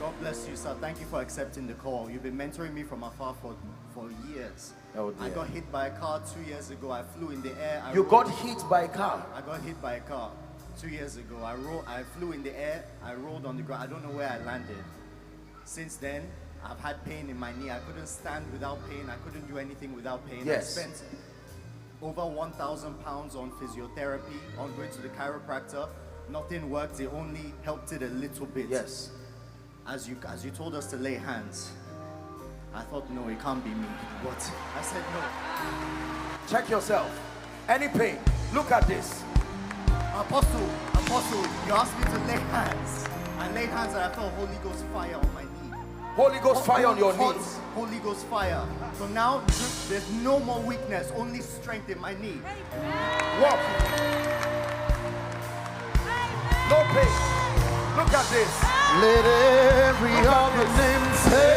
God bless you, sir. Thank you for accepting the call. You've been mentoring me from afar for years. Oh dear. I got hit by a car 2 years ago. I flew in the air. You got hit by a car? I got hit by a car 2 years ago. I flew in the air. I rolled on the ground. I don't know where I landed. Since then, I've had pain in my knee. I couldn't stand without pain. I couldn't do anything without pain. Yes. I spent over 1,000 pounds on physiotherapy, on going to the chiropractor. Nothing worked. It only helped it a little bit. Yes. As you told us to lay hands, I thought, no, it can't be me. But I said no. Check yourself. Any pain? Look at this. Apostle, you asked me to lay hands. I laid hands and I felt Holy Ghost fire on my knee. Holy Ghost fire on your knees. Holy Ghost fire. So now there's no more weakness, only strength in my knee. Walk. No pain. Look at this. Let every other name say